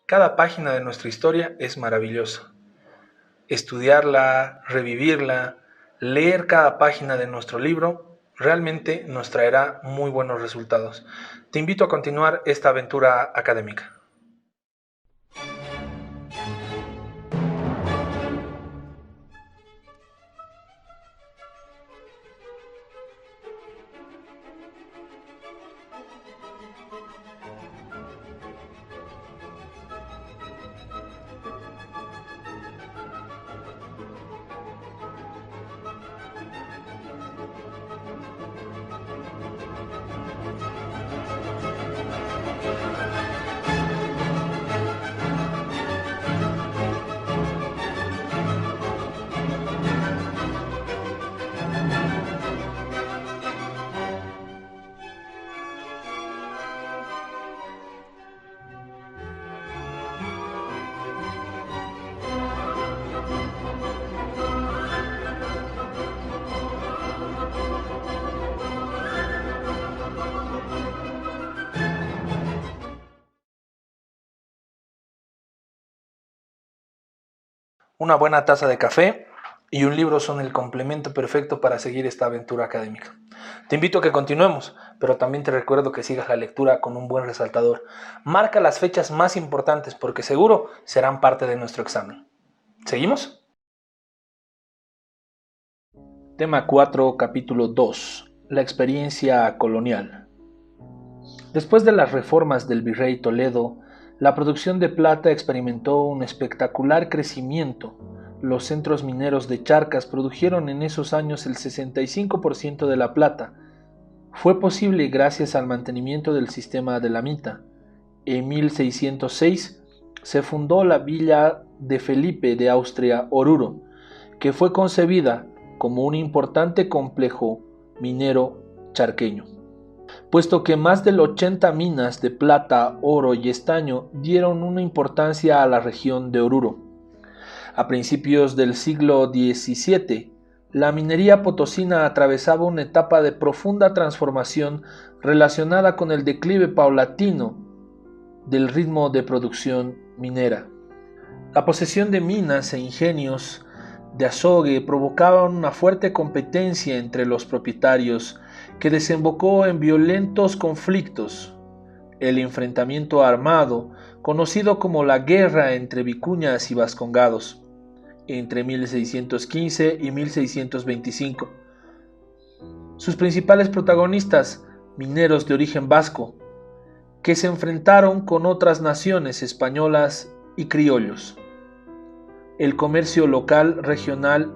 Cada página de nuestra historia es maravillosa. Estudiarla, revivirla, leer cada página de nuestro libro realmente nos traerá muy buenos resultados. Te invito a continuar esta aventura académica. Una buena taza de café y un libro son el complemento perfecto para seguir esta aventura académica. Te invito a que continuemos, pero también te recuerdo que sigas la lectura con un buen resaltador. Marca las fechas más importantes porque seguro serán parte de nuestro examen. ¿Seguimos? Tema 4, capítulo 2. La experiencia colonial. Después de las reformas del virrey Toledo, la producción de plata experimentó un espectacular crecimiento. Los centros mineros de Charcas produjeron en esos años el 65% de la plata. Fue posible gracias al mantenimiento del sistema de la mita. En 1606 se fundó la villa de Felipe de Austria, Oruro, que fue concebida como un importante complejo minero charqueño, puesto que más de 80 minas de plata, oro y estaño dieron una importancia a la región de Oruro. A principios del siglo XVII, la minería potosina atravesaba una etapa de profunda transformación relacionada con el declive paulatino del ritmo de producción minera. La posesión de minas e ingenios de azogue provocaba una fuerte competencia entre los propietarios que desembocó en violentos conflictos. El enfrentamiento armado, conocido como la Guerra entre Vicuñas y Vascongados, entre 1615 y 1625. Sus principales protagonistas, mineros de origen vasco, que se enfrentaron con otras naciones españolas y criollos. El comercio local, regional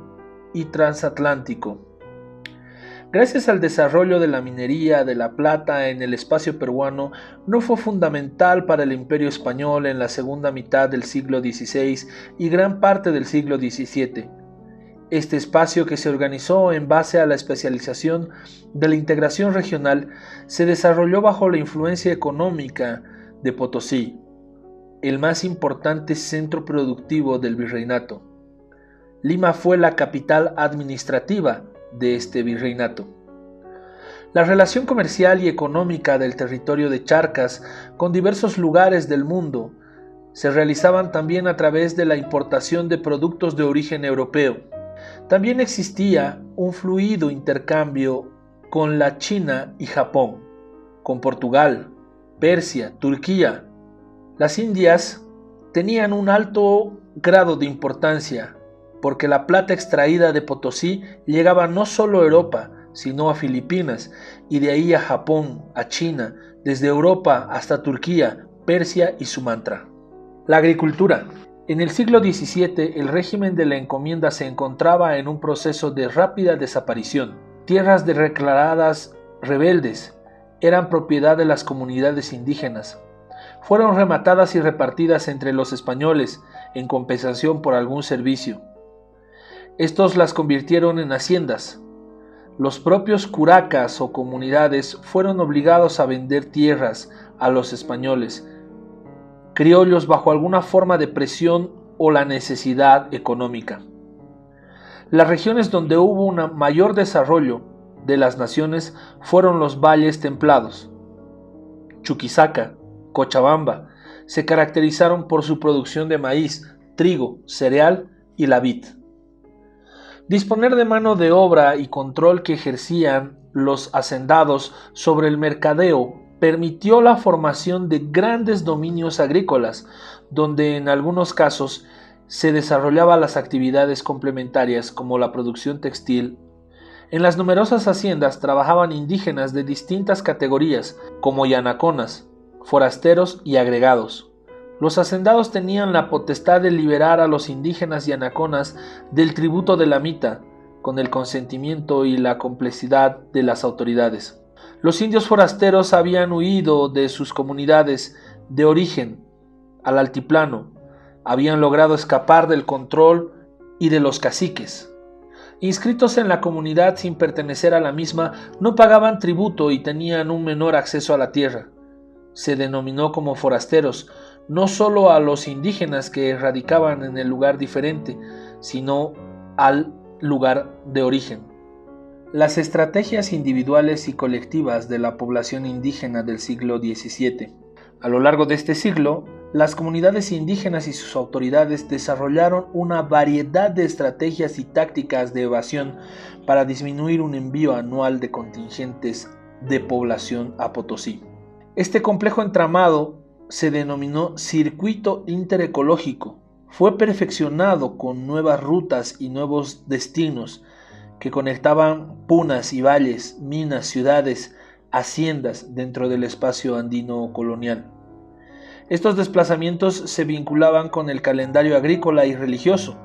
y transatlántico. Gracias al desarrollo de la minería de la plata en el espacio peruano, no fue fundamental para el Imperio español en la segunda mitad del siglo XVI y gran parte del siglo XVII. Este espacio, que se organizó en base a la especialización de la integración regional, se desarrolló bajo la influencia económica de Potosí, el más importante centro productivo del virreinato. Lima fue la capital administrativa de este virreinato. La relación comercial y económica del territorio de Charcas con diversos lugares del mundo se realizaban también a través de la importación de productos de origen europeo. También existía un fluido intercambio con la China y Japón, con Portugal, Persia, Turquía. Las Indias tenían un alto grado de importancia porque la plata extraída de Potosí llegaba no solo a Europa, sino a Filipinas, y de ahí a Japón, a China, desde Europa hasta Turquía, Persia y Sumatra. La agricultura. En el siglo XVII, el régimen de la encomienda se encontraba en un proceso de rápida desaparición. Tierras declaradas rebeldes eran propiedad de las comunidades indígenas. Fueron rematadas y repartidas entre los españoles en compensación por algún servicio. Estos las convirtieron en haciendas. Los propios curacas o comunidades fueron obligados a vender tierras a los españoles, criollos bajo alguna forma de presión o la necesidad económica. Las regiones donde hubo un mayor desarrollo de las naciones fueron los valles templados, Chuquisaca, Cochabamba, se caracterizaron por su producción de maíz, trigo, cereal y la vid. Disponer de mano de obra y control que ejercían los hacendados sobre el mercadeo permitió la formación de grandes dominios agrícolas, donde en algunos casos se desarrollaban las actividades complementarias como la producción textil. En las numerosas haciendas trabajaban indígenas de distintas categorías, como yanaconas, forasteros y agregados. Los hacendados tenían la potestad de liberar a los indígenas yanaconas del tributo de la mita, con el consentimiento y la complicidad de las autoridades. Los indios forasteros habían huido de sus comunidades de origen al altiplano, habían logrado escapar del control y de los caciques. Inscritos en la comunidad sin pertenecer a la misma, no pagaban tributo y tenían un menor acceso a la tierra. Se denominó como forasteros, no solo a los indígenas que radicaban en el lugar diferente, sino al lugar de origen. Las estrategias individuales y colectivas de la población indígena del siglo XVII. A lo largo de este siglo, las comunidades indígenas y sus autoridades desarrollaron una variedad de estrategias y tácticas de evasión para disminuir un envío anual de contingentes de población a Potosí. Este complejo entramado se denominó Circuito Interecológico. Fue perfeccionado con nuevas rutas y nuevos destinos que conectaban punas y valles, minas, ciudades, haciendas dentro del espacio andino colonial. Estos desplazamientos se vinculaban con el calendario agrícola y religioso.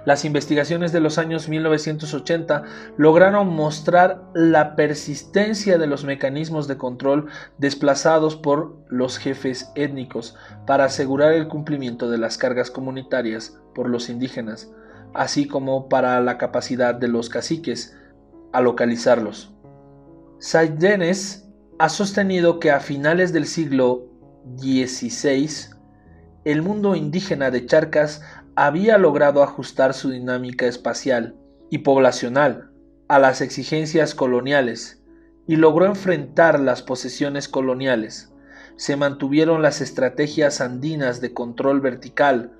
Las investigaciones de los años 1980 lograron mostrar la persistencia de los mecanismos de control desplazados por los jefes étnicos para asegurar el cumplimiento de las cargas comunitarias por los indígenas, así como para la capacidad de los caciques a localizarlos. Sainz ha sostenido que a finales del siglo XVI, el mundo indígena de Charcas había logrado ajustar su dinámica espacial y poblacional a las exigencias coloniales y logró enfrentar las posesiones coloniales. Se mantuvieron las estrategias andinas de control vertical,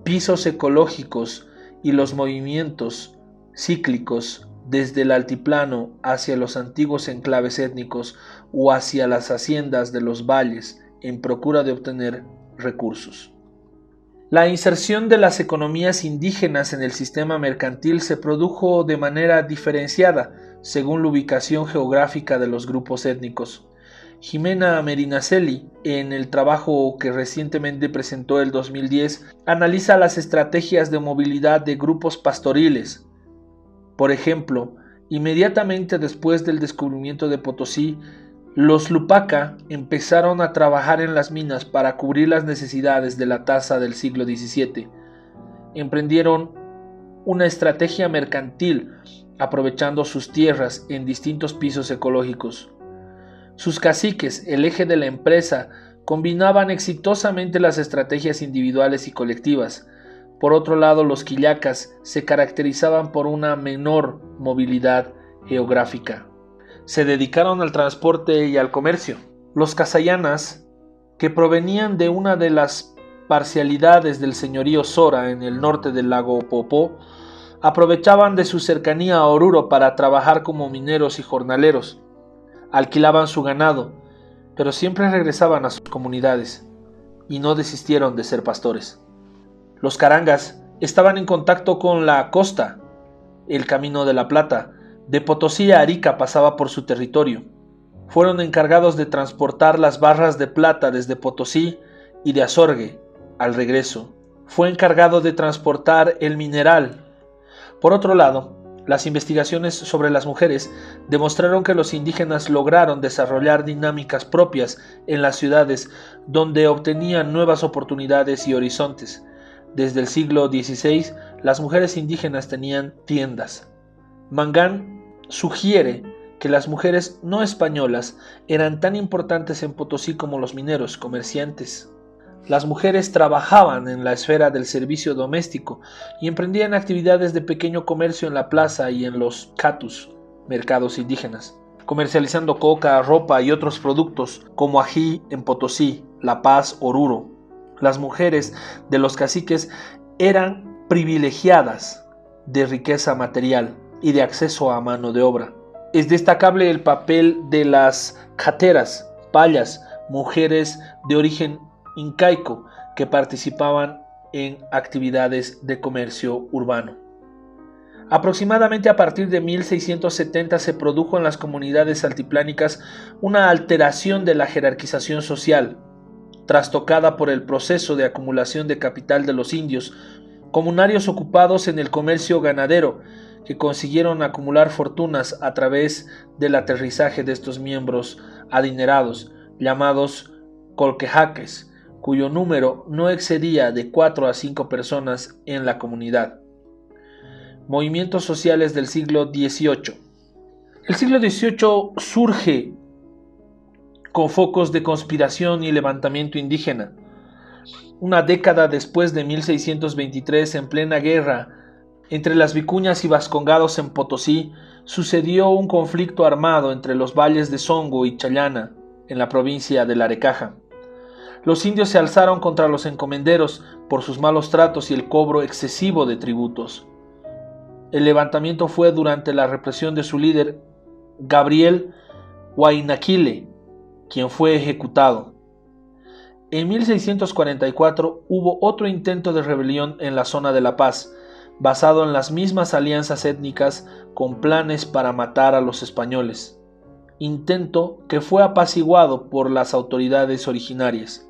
pisos ecológicos y los movimientos cíclicos desde el altiplano hacia los antiguos enclaves étnicos o hacia las haciendas de los valles en procura de obtener recursos. La inserción de las economías indígenas en el sistema mercantil se produjo de manera diferenciada según la ubicación geográfica de los grupos étnicos. Jimena Medinaceli, en el trabajo que recientemente presentó el 2010, analiza las estrategias de movilidad de grupos pastoriles. Por ejemplo, inmediatamente después del descubrimiento de Potosí, los Lupaca empezaron a trabajar en las minas para cubrir las necesidades de la tasa del siglo XVII. Emprendieron una estrategia mercantil aprovechando sus tierras en distintos pisos ecológicos. Sus caciques, el eje de la empresa, combinaban exitosamente las estrategias individuales y colectivas. Por otro lado, los quillacas se caracterizaban por una menor movilidad geográfica. Se dedicaron al transporte y al comercio. Los casayanas, que provenían de una de las parcialidades del señorío Sora en el norte del lago Popó, aprovechaban de su cercanía a Oruro para trabajar como mineros y jornaleros. Alquilaban su ganado, pero siempre regresaban a sus comunidades y no desistieron de ser pastores. Los carangas estaban en contacto con la costa, el Camino de la Plata. De Potosí a Arica pasaba por su territorio. Fueron encargados de transportar las barras de plata desde Potosí y de Azorgue al regreso. Fue encargado de transportar el mineral. Por otro lado, las investigaciones sobre las mujeres demostraron que los indígenas lograron desarrollar dinámicas propias en las ciudades donde obtenían nuevas oportunidades y horizontes. Desde el siglo XVI, las mujeres indígenas tenían tiendas. Mangán sugiere que las mujeres no españolas eran tan importantes en Potosí como los mineros, comerciantes. Las mujeres trabajaban en la esfera del servicio doméstico y emprendían actividades de pequeño comercio en la plaza y en los catus, mercados indígenas. comercializando coca, ropa y otros productos como ají en Potosí, La Paz, Oruro. Las mujeres de los caciques eran privilegiadas de riqueza material y de acceso a mano de obra. Es destacable el papel de las cateras, payas, mujeres de origen incaico que participaban en actividades de comercio urbano. Aproximadamente a partir de 1670 se produjo en las comunidades altiplánicas una alteración de la jerarquización social, trastocada por el proceso de acumulación de capital de los indios, comunarios ocupados en el comercio ganadero, que consiguieron acumular fortunas a través del aterrizaje de estos miembros adinerados, llamados colquejaques, cuyo número no excedía de 4 a 5 personas en la comunidad. Movimientos sociales del siglo XVIII. El siglo XVIII surge con focos de conspiración y levantamiento indígena. Una década después de 1623, en plena guerra entre las vicuñas y vascongados en Potosí, sucedió un conflicto armado entre los valles de Songo y Chayana, en la provincia de Larecaja. Los indios se alzaron contra los encomenderos por sus malos tratos y el cobro excesivo de tributos. El levantamiento fue durante la represión de su líder, Gabriel Huaynaquile, quien fue ejecutado. En 1644 hubo otro intento de rebelión en la zona de La Paz, basado en las mismas alianzas étnicas con planes para matar a los españoles, intento que fue apaciguado por las autoridades originarias.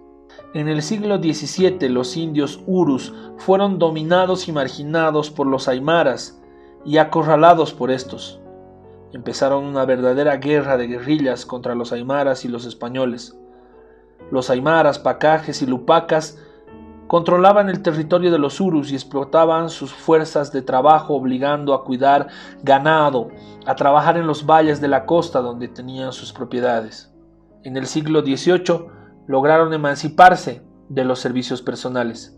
En el siglo XVII los indios urus fueron dominados y marginados por los aymaras y acorralados por estos. Empezaron una verdadera guerra de guerrillas contra los aymaras y los españoles. Los aymaras, pacajes y lupacas controlaban el territorio de los urus y explotaban sus fuerzas de trabajo, obligando a cuidar ganado, a trabajar en los valles de la costa donde tenían sus propiedades. En el siglo XVIII lograron emanciparse de los servicios personales.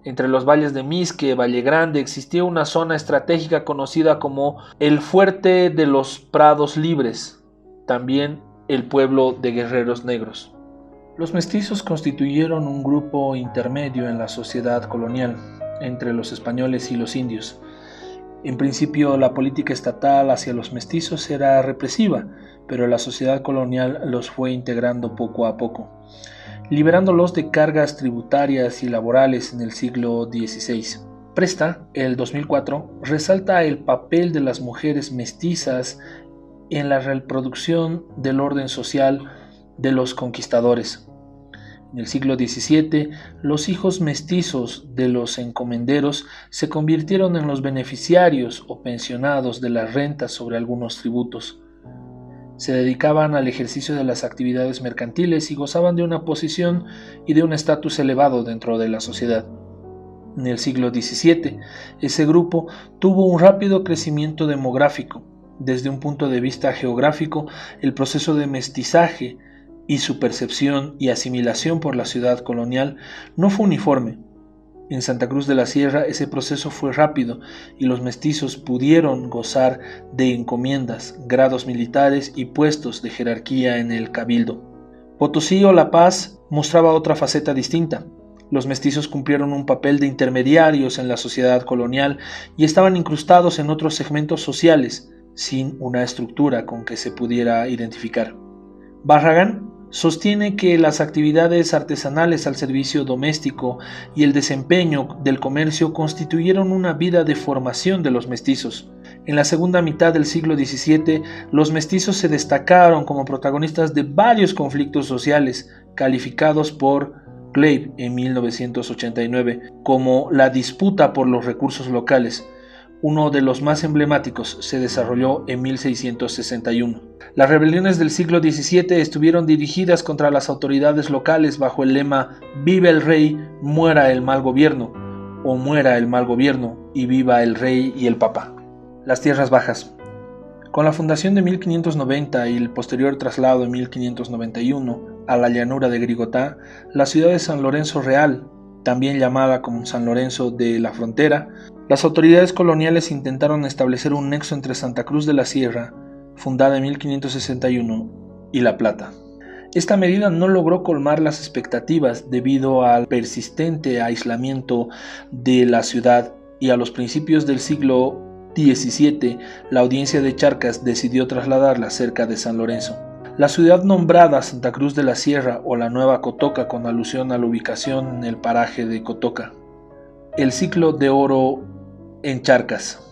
Entre los valles de Misque y Valle Grande existía una zona estratégica conocida como el Fuerte de los Prados Libres, también el pueblo de guerreros negros. Los mestizos constituyeron un grupo intermedio en la sociedad colonial entre los españoles y los indios. En principio, la política estatal hacia los mestizos era represiva, pero la sociedad colonial los fue integrando poco a poco, liberándolos de cargas tributarias y laborales en el siglo XVI. Presta, el 2004, resalta el papel de las mujeres mestizas en la reproducción del orden social de los conquistadores. En el siglo XVII, los hijos mestizos de los encomenderos se convirtieron en los beneficiarios o pensionados de las rentas sobre algunos tributos. Se dedicaban al ejercicio de las actividades mercantiles y gozaban de una posición y de un estatus elevado dentro de la sociedad. En el siglo XVII, ese grupo tuvo un rápido crecimiento demográfico. Desde un punto de vista geográfico, el proceso de mestizaje y su percepción y asimilación por la ciudad colonial no fue uniforme. En Santa Cruz de la Sierra ese proceso fue rápido y los mestizos pudieron gozar de encomiendas, grados militares y puestos de jerarquía en el cabildo. Potosí o La Paz mostraba otra faceta distinta. Los mestizos cumplieron un papel de intermediarios en la sociedad colonial y estaban incrustados en otros segmentos sociales, sin una estructura con que se pudiera identificar. Barragán sostiene que las actividades artesanales al servicio doméstico y el desempeño del comercio constituyeron una vida de formación de los mestizos. En la segunda mitad del siglo XVII, los mestizos se destacaron como protagonistas de varios conflictos sociales, calificados por Clave en 1989 como la disputa por los recursos locales. Uno de los más emblemáticos se desarrolló en 1661. Las rebeliones del siglo XVII estuvieron dirigidas contra las autoridades locales bajo el lema «Viva el rey, muera el mal gobierno», o «Muera el mal gobierno y viva el rey y el papa». Las tierras bajas. Con la fundación de 1590 y el posterior traslado en 1591 a la llanura de Grigotá, la ciudad de San Lorenzo Real, también llamada como San Lorenzo de la Frontera, las autoridades coloniales intentaron establecer un nexo entre Santa Cruz de la Sierra, fundada en 1561, y La Plata. Esta medida no logró colmar las expectativas debido al persistente aislamiento de la ciudad, y a los principios del siglo XVII la audiencia de Charcas decidió trasladarla cerca de San Lorenzo. La ciudad nombrada Santa Cruz de la Sierra o la Nueva Cotoca, con alusión a la ubicación en el paraje de Cotoca. El siglo de oro en Charcas.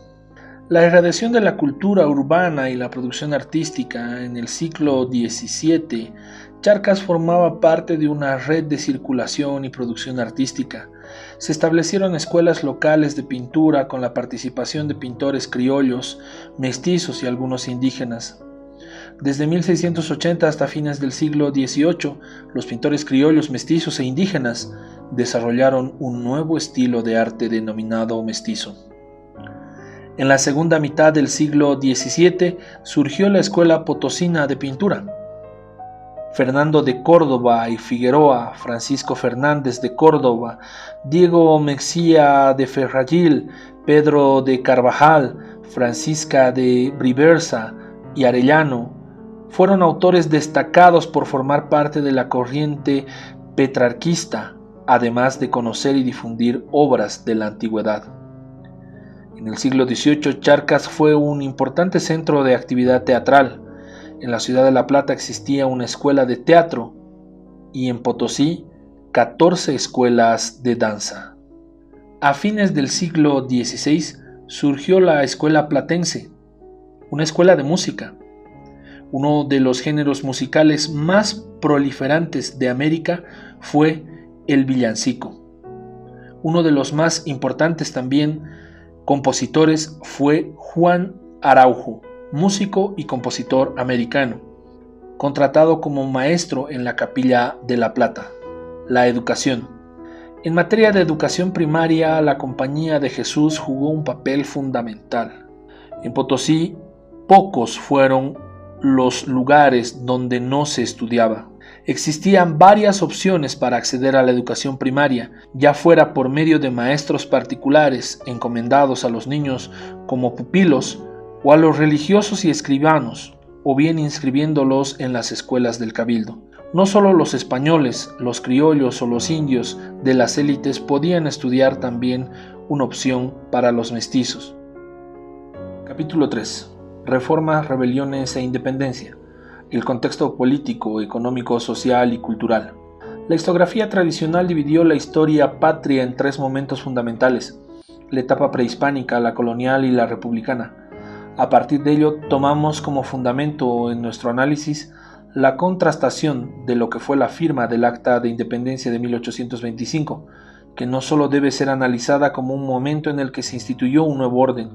La irradiación de la cultura urbana y la producción artística en el siglo XVII, Charcas formaba parte de una red de circulación y producción artística. Se establecieron escuelas locales de pintura con la participación de pintores criollos, mestizos y algunos indígenas. Desde 1680 hasta fines del siglo XVIII, los pintores criollos, mestizos e indígenas desarrollaron un nuevo estilo de arte denominado mestizo. En la segunda mitad del siglo XVII surgió la Escuela Potosina de Pintura. Fernando de Córdoba y Figueroa, Francisco Fernández de Córdoba, Diego Mexía de Ferrayil, Pedro de Carvajal, Francisca de Briversa y Arellano fueron autores destacados por formar parte de la corriente petrarquista, además de conocer y difundir obras de la antigüedad. En el siglo XVIII, Charcas fue un importante centro de actividad teatral. En la ciudad de La Plata existía una escuela de teatro y en Potosí 14 escuelas de danza. A fines del siglo XVI surgió la Escuela Platense, una escuela de música. Uno de los géneros musicales más proliferantes de América fue el villancico. Uno de los más importantes también compositores fue Juan Araujo, músico y compositor americano, contratado como maestro en la Capilla de La Plata. La educación. En materia de educación primaria, la Compañía de Jesús jugó un papel fundamental. En Potosí, pocos fueron los lugares donde no se estudiaba. Existían varias opciones para acceder a la educación primaria, ya fuera por medio de maestros particulares encomendados a los niños como pupilos, o a los religiosos y escribanos, o bien inscribiéndolos en las escuelas del cabildo. No solo los españoles, los criollos o los indios de las élites podían estudiar, también una opción para los mestizos. Capítulo 3. Reformas, rebeliones e independencia. El contexto político, económico, social y cultural. La historiografía tradicional dividió la historia patria en tres momentos fundamentales: la etapa prehispánica, la colonial y la republicana. A partir de ello, tomamos como fundamento en nuestro análisis la contrastación de lo que fue la firma del Acta de Independencia de 1825, que no solo debe ser analizada como un momento en el que se instituyó un nuevo orden,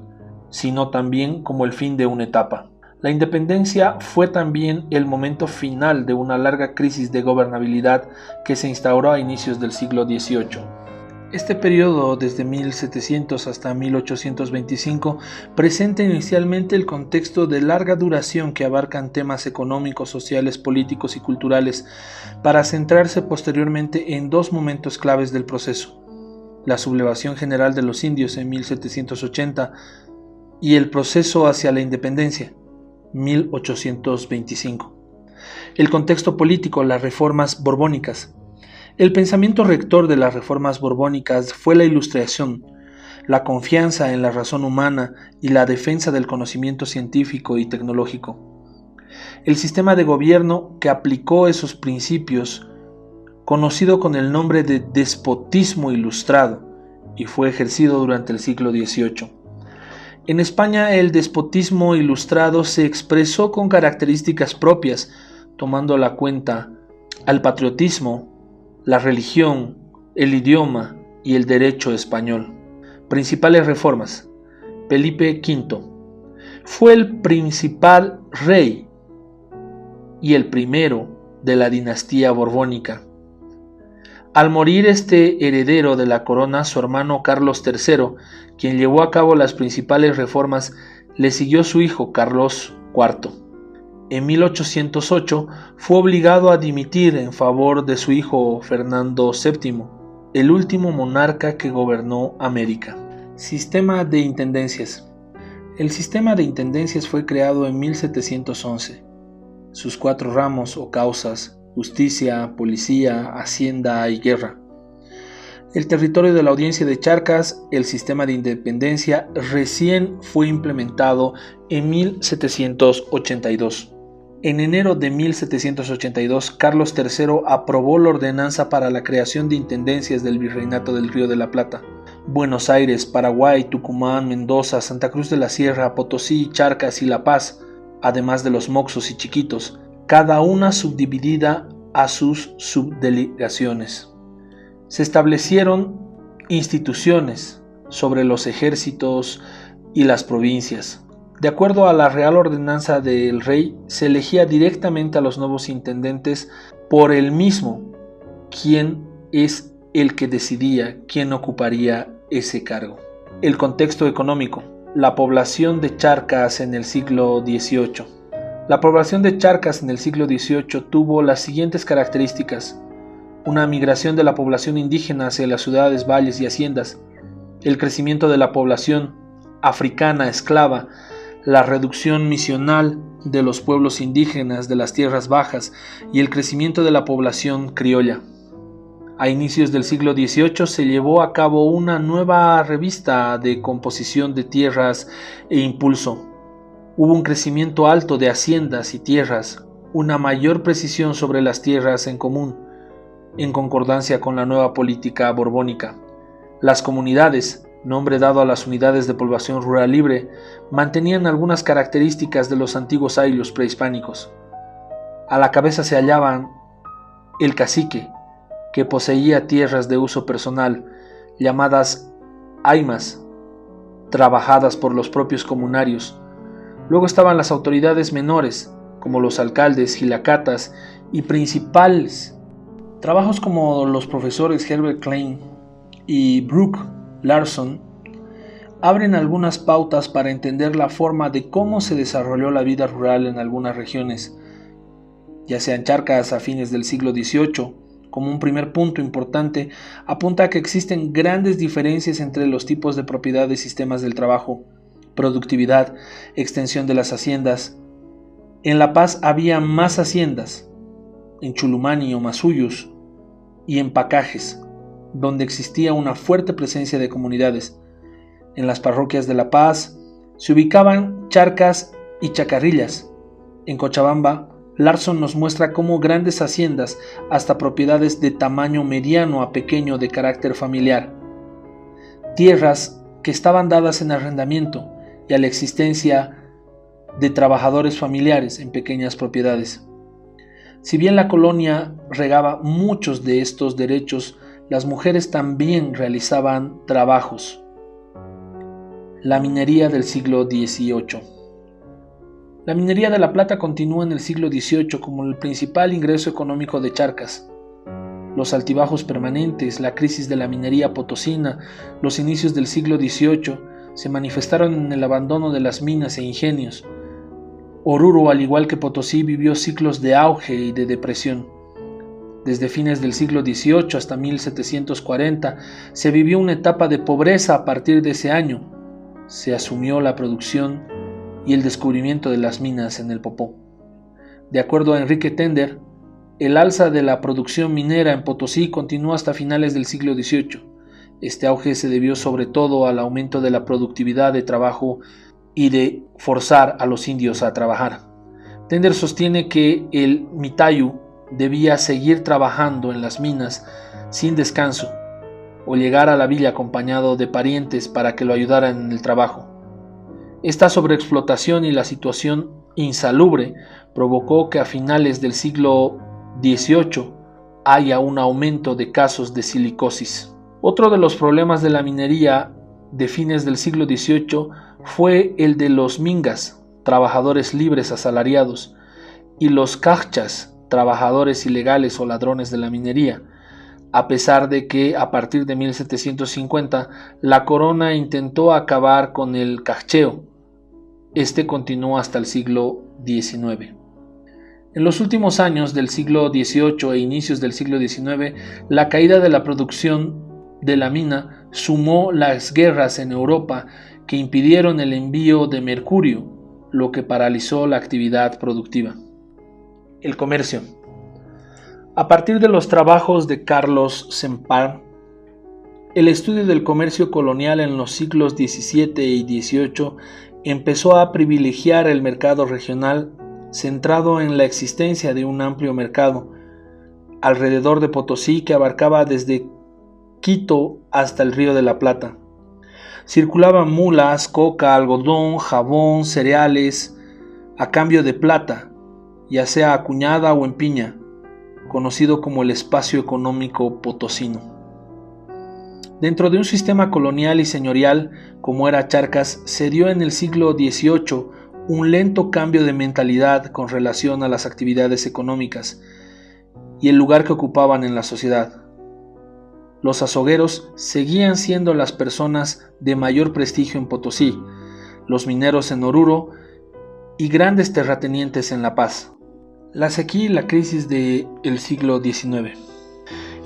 sino también como el fin de una etapa. La independencia fue también el momento final de una larga crisis de gobernabilidad que se instauró a inicios del siglo XVIII. Este periodo, desde 1700 hasta 1825, presenta inicialmente el contexto de larga duración que abarcan temas económicos, sociales, políticos y culturales, para centrarse posteriormente en dos momentos claves del proceso: la sublevación general de los indios en 1780 y el proceso hacia la independencia, 1825. El contexto político, las reformas borbónicas. El pensamiento rector de las reformas borbónicas fue la Ilustración, la confianza en la razón humana y la defensa del conocimiento científico y tecnológico. El sistema de gobierno que aplicó esos principios, conocido con el nombre de despotismo ilustrado, y fue ejercido durante el siglo XVIII. En España, el despotismo ilustrado se expresó con características propias, tomando a cuenta al patriotismo, la religión, el idioma y el derecho español. Principales reformas. Felipe V fue el principal rey y el primero de la dinastía borbónica. Al morir este heredero de la corona, su hermano Carlos III, quien llevó a cabo las principales reformas, le siguió su hijo Carlos IV. En 1808 fue obligado a dimitir en favor de su hijo Fernando VII, el último monarca que gobernó América. Sistema de intendencias. El sistema de intendencias fue creado en 1711. Sus 4 ramos o causas: justicia, policía, hacienda y guerra. El territorio de la Audiencia de Charcas, el sistema de independencia, recién fue implementado en 1782. En enero de 1782, Carlos III aprobó la ordenanza para la creación de intendencias del Virreinato del Río de la Plata. Buenos Aires, Paraguay, Tucumán, Mendoza, Santa Cruz de la Sierra, Potosí, Charcas y La Paz, además de los Moxos y Chiquitos, cada una subdividida a sus subdelegaciones. Se establecieron instituciones sobre los ejércitos y las provincias. De acuerdo a la Real Ordenanza del Rey, se elegía directamente a los nuevos intendentes por él mismo, quien es el que decidía quién ocuparía ese cargo. El contexto económico. La población de Charcas en el siglo XVIII. La población de Charcas en el siglo XVIII tuvo las siguientes características: una migración de la población indígena hacia las ciudades, valles y haciendas, el crecimiento de la población africana esclava, la reducción misional de los pueblos indígenas de las tierras bajas y el crecimiento de la población criolla. A inicios del siglo XVIII se llevó a cabo una nueva revista de composición de tierras e impulso. Hubo un crecimiento alto de haciendas y tierras, una mayor precisión sobre las tierras en común, en concordancia con la nueva política borbónica. Las comunidades, nombre dado a las unidades de población rural libre, mantenían algunas características de los antiguos ayllus prehispánicos. A la cabeza se hallaban el cacique, que poseía tierras de uso personal, llamadas aimas, trabajadas por los propios comunarios. Luego estaban las autoridades menores, como los alcaldes, gilacatas y principales. Trabajos como los profesores Herbert Klein y Brooke Larson abren algunas pautas para entender la forma de cómo se desarrolló la vida rural en algunas regiones, ya sean Charcas a fines del siglo XVIII. Como un primer punto importante, apunta a que existen grandes diferencias entre los tipos de propiedad de sistemas del trabajo, productividad, extensión de las haciendas. En La Paz había más haciendas, en Chulumani o Masuyos, y en Pacajes, donde existía una fuerte presencia de comunidades. En las parroquias de La Paz se ubicaban Charcas y Chacarrillas. En Cochabamba, Larson nos muestra cómo grandes haciendas, hasta propiedades de tamaño mediano a pequeño de carácter familiar, tierras que estaban dadas en arrendamiento y a la existencia de trabajadores familiares en pequeñas propiedades. Si bien la colonia regaba muchos de estos derechos, las mujeres también realizaban trabajos. La minería del siglo XVIII. La minería de la plata continúa en el siglo XVIII como el principal ingreso económico de Charcas. Los altibajos permanentes, la crisis de la minería potosina, los inicios del siglo XVIII se manifestaron en el abandono de las minas e ingenios. Oruro, al igual que Potosí, vivió ciclos de auge y de depresión. Desde fines del siglo XVIII hasta 1740 se vivió una etapa de pobreza. A partir de ese año se asumió la producción y el descubrimiento de las minas en el Popó. De acuerdo a Enrique Tender, el alza de la producción minera en Potosí continuó hasta finales del siglo XVIII. Este auge se debió sobre todo al aumento de la productividad de trabajo y de forzar a los indios a trabajar. Tender sostiene que el mitayu debía seguir trabajando en las minas sin descanso o llegar a la villa acompañado de parientes para que lo ayudaran en el trabajo. Esta sobreexplotación y la situación insalubre provocó que a finales del siglo XVIII haya un aumento de casos de silicosis. Otro de los problemas de la minería de fines del siglo XVIII fue el de los mingas, trabajadores libres asalariados, y los cachas, trabajadores ilegales o ladrones de la minería, a pesar de que a partir de 1750 la corona intentó acabar con el cacheo. Este continuó hasta el siglo XIX. En los últimos años del siglo XVIII e inicios del siglo XIX, la caída de la producción de la mina sumó las guerras en Europa que impidieron el envío de mercurio, lo que paralizó la actividad productiva. El comercio. A partir de los trabajos de Carlos Sempar, el estudio del comercio colonial en los siglos XVII y XVIII empezó a privilegiar el mercado regional, centrado en la existencia de un amplio mercado alrededor de Potosí que abarcaba desde Quito hasta el Río de la Plata. Circulaban mulas, coca, algodón, jabón, cereales, a cambio de plata, ya sea acuñada o en piña, conocido como el espacio económico potosino. Dentro de un sistema colonial y señorial como era Charcas, se dio en el siglo XVIII un lento cambio de mentalidad con relación a las actividades económicas y el lugar que ocupaban en la sociedad. Los azogueros seguían siendo las personas de mayor prestigio en Potosí, los mineros en Oruro y grandes terratenientes en La Paz. La sequía y la crisis del siglo XIX.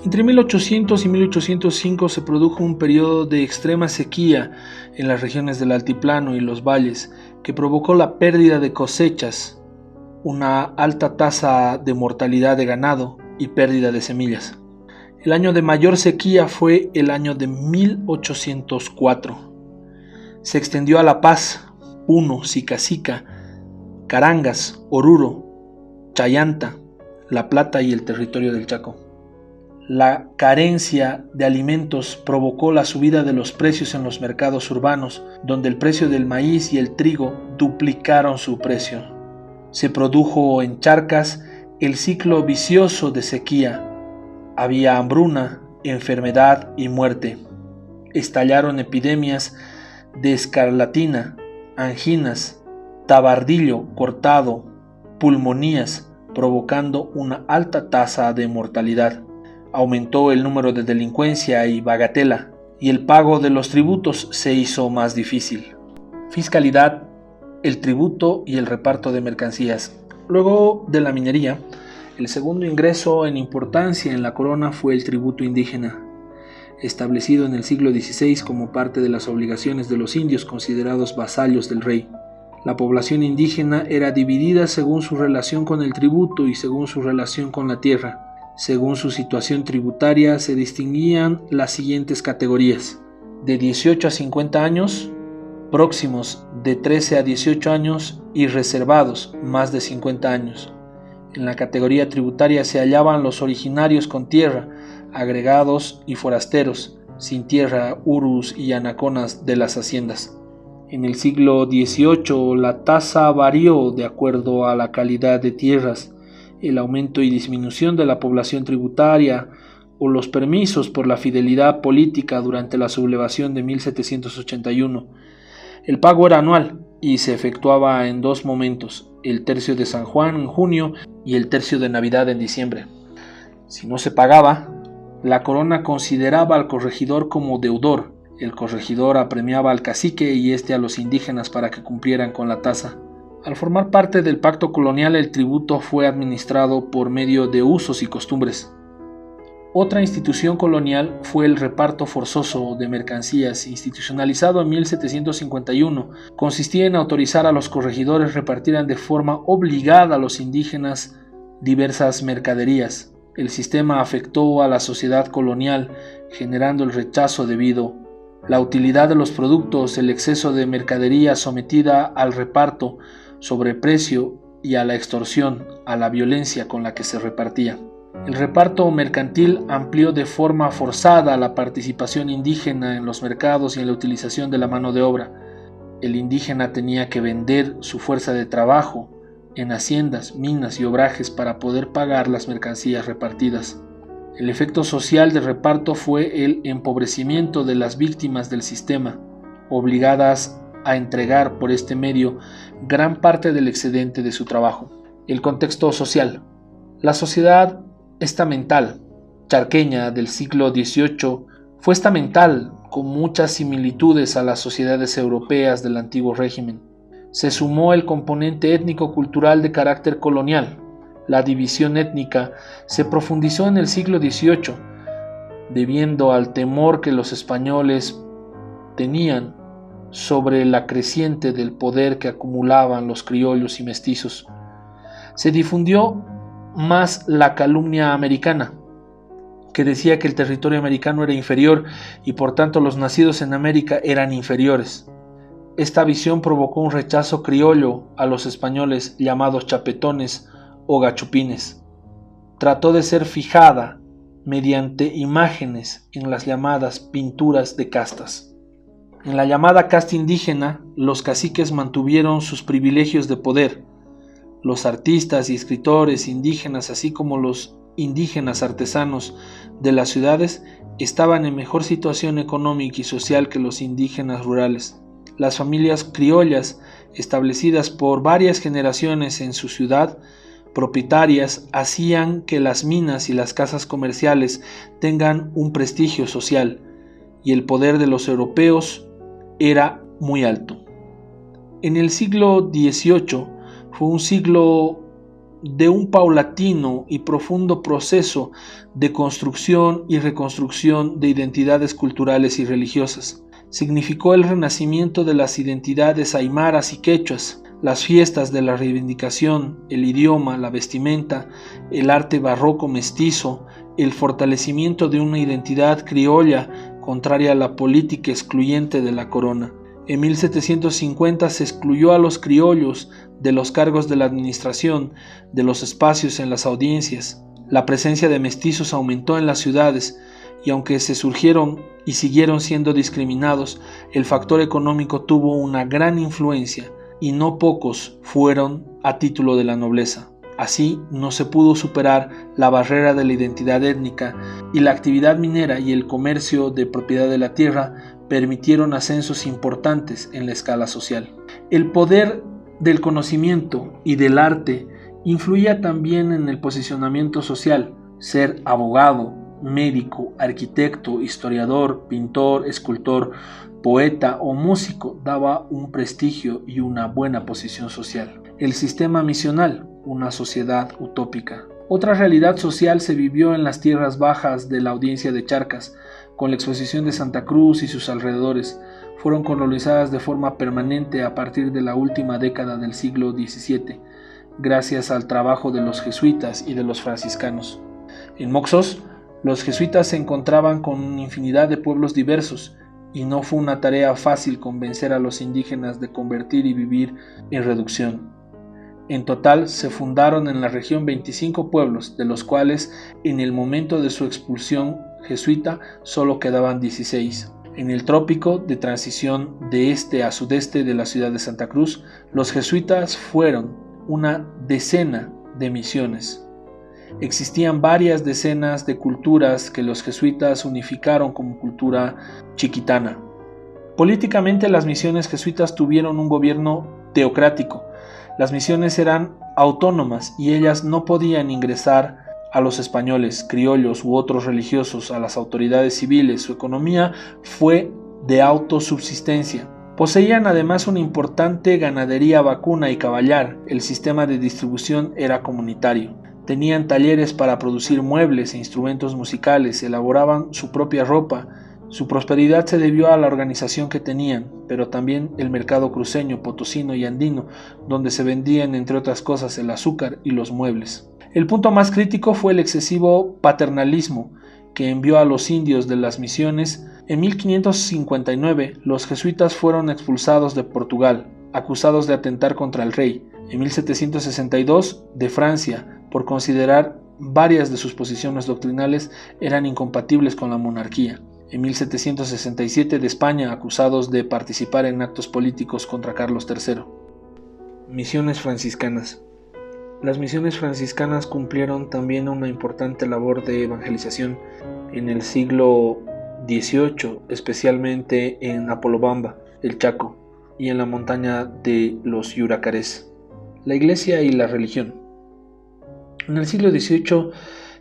Entre 1800 y 1805 se produjo un periodo de extrema sequía en las regiones del altiplano y los valles, que provocó la pérdida de cosechas, una alta tasa de mortalidad de ganado y pérdida de semillas. El año de mayor sequía fue el año de 1804. Se extendió a La Paz, Puno, Sicacica, Carangas, Oruro, Chayanta, La Plata y el territorio del Chaco. La carencia de alimentos provocó la subida de los precios en los mercados urbanos, donde el precio del maíz y el trigo duplicaron su precio. Se produjo en Charcas el ciclo vicioso de sequía. Había hambruna, enfermedad y muerte. Estallaron epidemias de escarlatina, anginas, tabardillo cortado, pulmonías, provocando una alta tasa de mortalidad. Aumentó el número de delincuencia y bagatela, y el pago de los tributos se hizo más difícil. Fiscalidad, el tributo y el reparto de mercancías. Luego de la minería, el segundo ingreso en importancia en la corona fue el tributo indígena, establecido en el siglo XVI como parte de las obligaciones de los indios considerados vasallos del rey. La población indígena era dividida según su relación con el tributo y según su relación con la tierra. Según su situación tributaria se distinguían las siguientes categorías: de 18 a 50 años, próximos de 13 a 18 años y reservados más de 50 años. En la categoría tributaria se hallaban los originarios con tierra, agregados y forasteros, sin tierra, urus y anaconas de las haciendas. En el siglo XVIII la tasa varió de acuerdo a la calidad de tierras, el aumento y disminución de la población tributaria o los permisos por la fidelidad política durante la sublevación de 1781. El pago era anual y se efectuaba en dos momentos, el tercio de San Juan en junio y el tercio de Navidad en diciembre. Si no se pagaba, la corona consideraba al corregidor como deudor. El corregidor apremiaba al cacique y éste a los indígenas para que cumplieran con la tasa. Al formar parte del pacto colonial, el tributo fue administrado por medio de usos y costumbres. Otra institución colonial fue el reparto forzoso de mercancías, institucionalizado en 1751. Consistía en autorizar a los corregidores repartieran de forma obligada a los indígenas diversas mercaderías. El sistema afectó a la sociedad colonial, generando el rechazo debido la utilidad de los productos, el exceso de mercadería sometida al reparto, sobreprecio y a la extorsión, a la violencia con la que se repartía. El reparto mercantil amplió de forma forzada la participación indígena en los mercados y en la utilización de la mano de obra. El indígena tenía que vender su fuerza de trabajo en haciendas, minas y obrajes para poder pagar las mercancías repartidas. El efecto social del reparto fue el empobrecimiento de las víctimas del sistema, obligadas a entregar por este medio gran parte del excedente de su trabajo. El contexto social. La sociedad estamental charqueña del siglo XVIII fue estamental, con muchas similitudes a las sociedades europeas del antiguo régimen. Se sumó el componente étnico-cultural de carácter colonial. La división étnica se profundizó en el siglo XVIII, debiendo al temor que los españoles tenían sobre la creciente del poder que acumulaban los criollos y mestizos. Se difundió más la calumnia americana, que decía que el territorio americano era inferior y por tanto los nacidos en América eran inferiores. Esta visión provocó un rechazo criollo a los españoles llamados chapetones o gachupines. Trató de ser fijada mediante imágenes en las llamadas pinturas de castas. En la llamada casta indígena, los caciques mantuvieron sus privilegios de poder. Los artistas y escritores indígenas, así como los indígenas artesanos de las ciudades, estaban en mejor situación económica y social que los indígenas rurales. Las familias criollas, establecidas por varias generaciones en su ciudad, propietarias, hacían que las minas y las casas comerciales tengan un prestigio social, y el poder de los europeos era muy alto. En el siglo XVIII fue un siglo de un paulatino y profundo proceso de construcción y reconstrucción de identidades culturales y religiosas. Significó el renacimiento de las identidades aymaras y quechuas, las fiestas de la reivindicación, el idioma, la vestimenta, el arte barroco mestizo, el fortalecimiento de una identidad criolla contraria a la política excluyente de la corona. En 1750 se excluyó a los criollos de los cargos de la administración, de los espacios en las audiencias. La presencia de mestizos aumentó en las ciudades y aunque se surgieron y siguieron siendo discriminados, el factor económico tuvo una gran influencia y no pocos fueron a título de la nobleza. Así no se pudo superar la barrera de la identidad étnica y la actividad minera y el comercio de propiedad de la tierra permitieron ascensos importantes en la escala social. El poder del conocimiento y del arte influía también en el posicionamiento social. Ser abogado, médico, arquitecto, historiador, pintor, escultor, poeta o músico daba un prestigio y una buena posición social. El sistema misional, una sociedad utópica. Otra realidad social se vivió en las tierras bajas de la audiencia de Charcas, con la exposición de Santa Cruz y sus alrededores. Fueron colonizadas de forma permanente a partir de la última década del siglo XVII, gracias al trabajo de los jesuitas y de los franciscanos. En Moxos, los jesuitas se encontraban con una infinidad de pueblos diversos, y no fue una tarea fácil convencer a los indígenas de convertir y vivir en reducción. En total se fundaron en la región 25 pueblos, de los cuales en el momento de su expulsión jesuita solo quedaban 16. En el trópico de transición de este a sudeste de la ciudad de Santa Cruz, los jesuitas fueron una decena de misiones. Existían varias decenas de culturas que los jesuitas unificaron como cultura chiquitana. Políticamente, las misiones jesuitas tuvieron un gobierno teocrático. Las misiones eran autónomas y ellas no podían ingresar a los españoles, criollos u otros religiosos, a las autoridades civiles. Su economía fue de autosubsistencia. Poseían además una importante ganadería vacuna y caballar. El sistema de distribución era comunitario. Tenían talleres para producir muebles e instrumentos musicales, elaboraban su propia ropa. Su prosperidad se debió a la organización que tenían, pero también el mercado cruceño, potosino y andino, donde se vendían entre otras cosas el azúcar y los muebles. El punto más crítico fue el excesivo paternalismo que envió a los indios de las misiones. En 1559 los jesuitas fueron expulsados de Portugal, acusados de atentar contra el rey. En 1762 de Francia, por considerar varias de sus posiciones doctrinales eran incompatibles con la monarquía. En 1767 de España, acusados de participar en actos políticos contra Carlos III. Misiones franciscanas. Las misiones franciscanas cumplieron también una importante labor de evangelización en el siglo XVIII, especialmente en Apolobamba, el Chaco, y en la montaña de los Yuracarés. La Iglesia y la religión. En el siglo XVIII,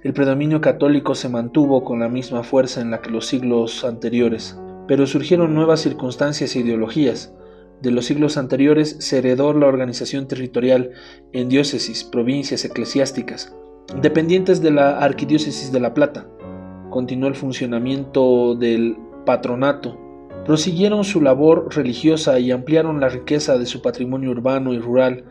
el predominio católico se mantuvo con la misma fuerza en la que los siglos anteriores, pero surgieron nuevas circunstancias e ideologías. De los siglos anteriores se heredó la organización territorial en diócesis, provincias eclesiásticas, dependientes de la Arquidiócesis de La Plata. Continuó el funcionamiento del patronato Prosiguieron su labor religiosa y ampliaron la riqueza de su patrimonio urbano y rural.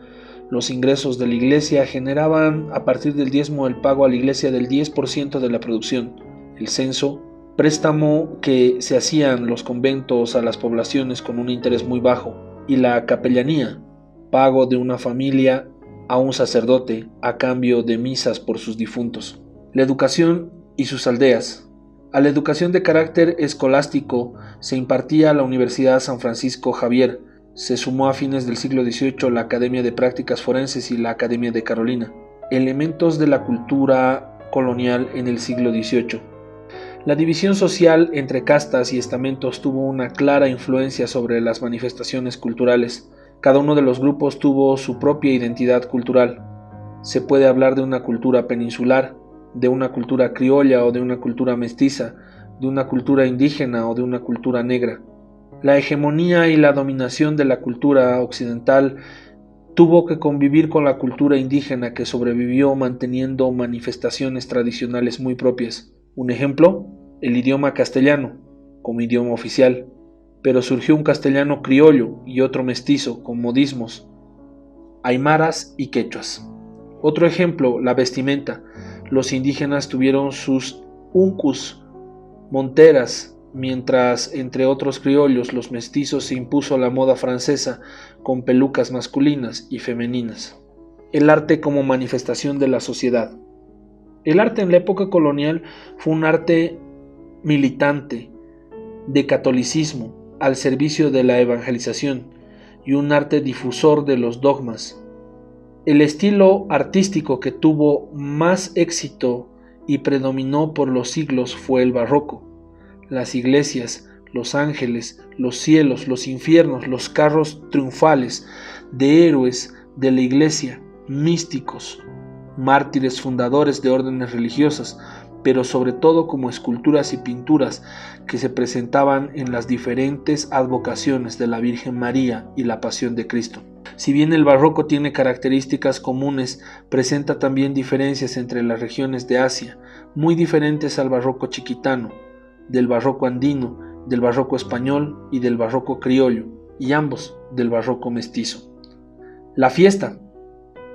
Los ingresos de la iglesia generaban a partir del diezmo el pago a la iglesia del 10% de la producción, el censo, préstamo que se hacían los conventos a las poblaciones con un interés muy bajo, y la capellanía, pago de una familia a un sacerdote a cambio de misas por sus difuntos. La educación y sus aldeas. A la educación de carácter escolástico se impartía a la Universidad San Francisco Javier. Se sumó a fines del siglo XVIII la Academia de Prácticas Forenses y la Academia de Carolina. Elementos de la cultura colonial en el siglo XVIII. La división social entre castas y estamentos tuvo una clara influencia sobre las manifestaciones culturales. Cada uno de los grupos tuvo su propia identidad cultural. Se puede hablar de una cultura peninsular, de una cultura criolla o de una cultura mestiza, de una cultura indígena o de una cultura negra. La hegemonía y la dominación de la cultura occidental tuvo que convivir con la cultura indígena que sobrevivió manteniendo manifestaciones tradicionales muy propias. Un ejemplo, el idioma castellano, como idioma oficial, pero surgió un castellano criollo y otro mestizo con modismos, aymaras y quechuas. Otro ejemplo, la vestimenta. Los indígenas tuvieron sus uncus, monteras, mientras entre otros criollos los mestizos se impuso la moda francesa con pelucas masculinas y femeninas. El arte como manifestación de la sociedad. El arte en la época colonial fue un arte militante, de catolicismo, al servicio de la evangelización, y un arte difusor de los dogmas. El estilo artístico que tuvo más éxito y predominó por los siglos fue el barroco. Las iglesias, los ángeles, los cielos, los infiernos, los carros triunfales de héroes de la iglesia, místicos, mártires fundadores de órdenes religiosas, pero sobre todo como esculturas y pinturas que se presentaban en las diferentes advocaciones de la Virgen María y la Pasión de Cristo. Si bien el barroco tiene características comunes, presenta también diferencias entre las regiones de Asia, muy diferentes al barroco chiquitano, del barroco andino, del barroco español y del barroco criollo, y ambos del barroco mestizo. La fiesta.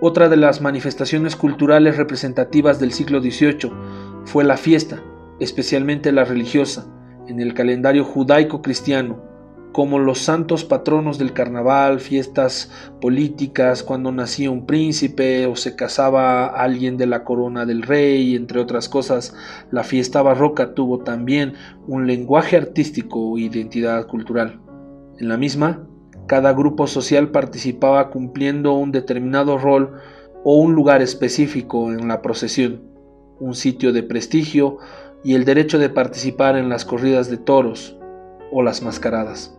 Otra de las manifestaciones culturales representativas del siglo XVIII fue la fiesta, especialmente la religiosa, en el calendario judaico-cristiano, como los santos patronos del carnaval, fiestas políticas, cuando nacía un príncipe o se casaba alguien de la corona del rey, entre otras cosas. La fiesta barroca tuvo también un lenguaje artístico e identidad cultural. En la misma, cada grupo social participaba cumpliendo un determinado rol o un lugar específico en la procesión, un sitio de prestigio y el derecho de participar en las corridas de toros o las mascaradas.